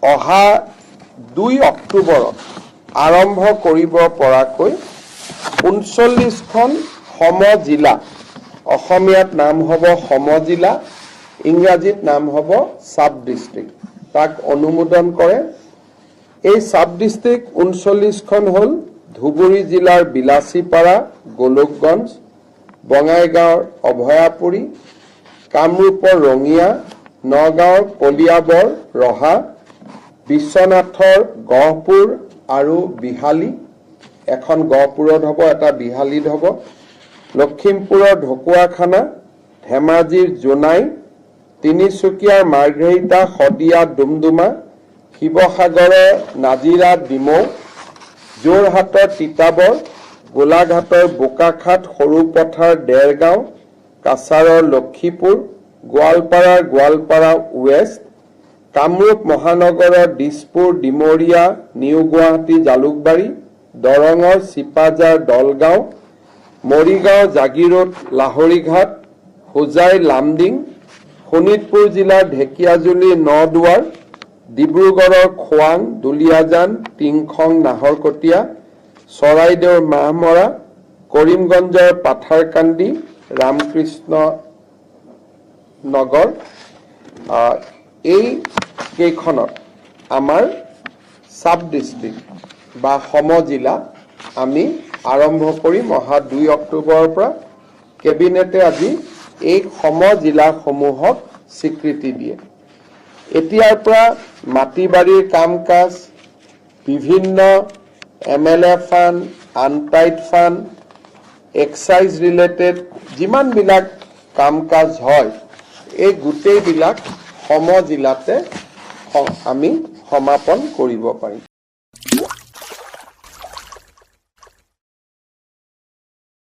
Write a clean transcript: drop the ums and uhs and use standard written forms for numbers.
অহা 2 অক্টোবৰত আৰম্ভ কৰিব পৰাকৈ 39খন সমজিলা, অসমীয়াত নাম হ'ব সমজিলা, ইংৰাজীত নাম হ'ব সাব ডিস্ট্ৰিক্ট, তাক অনুমোদন কৰে। এই সাব ডিস্ট্ৰিক্ট 39খন হল ধুবুৰী জিলাৰ বিলাসীপাৰা, গোলকগঞ্জ, বঙাইগাঁৱৰ অভয়াপুৰী, কামৰূপৰ ৰঙিয়া, নগাঁৱৰ কলিয়াবৰ, ৰহা, বিশ্বনাথৰ গহপুৰ আৰু বিহালী, এখন গহপুৰত হ'ব, এটা বিহালীত হ'ব, লখিমপুৰৰ ঢকুৱাখানা, ধেমাজিৰ জোনাই, তিনিচুকীয়াৰ মাৰ্ঘেৰিটা, শদিয়া, ডুমডুমা, শিৱসাগৰৰ নাজিৰা, ডিমৌ, যোৰহাটৰ তিতাবৰ, গোলাঘাটৰ বোকাখাট, সৰুপথাৰ, দেৰগাঁও, কাছাৰৰ লক্ষীপুৰ, গোৱালপাৰাৰ গোৱালপাৰা ৱেষ্ট, কামৰূপ মহানগৰৰ দিছপুৰ, ডিমৰীয়া, নিউ গুৱাহাটী, জালুকবাৰী, দৰঙৰ চিপাঝাৰ, দলগাঁও, মৰিগাঁও, জাগিৰোড, লাহৰীঘাট, হোজাই, লামডিং, শোণিতপুৰ জিলাৰ ঢেকিয়াজুলি, নদুৱাৰ, ডিব্ৰুগড়ৰ খোৱাং, দুলিয়াজান, টিংখং, নাহৰকটীয়া, চৰাইদেউৰ মাহমৰা, কৰিমগঞ্জৰ পাথাৰকান্দি, ৰামকৃষ্ণ নগৰ, এই কেইখনত আমাৰ সাব ডিস্ট্ৰিক্ট বা সমজিলা আমি আৰম্ভ কৰিম অহা 2 অক্টোবৰৰ পৰা। কেবিনেটে আজি এই সমজিলাসমূহক স্বীকৃতি দিয়ে। এতিয়াৰ পৰা মাটি বাৰীৰ কাম কাজ, বিভিন্ন MLA fund, untied fund, excise related যিমানবিলাক কাম কাজ হয়, এই গোটেইবিলাক সমজিলাতে আমি সমাপন কৰিব পাৰিম।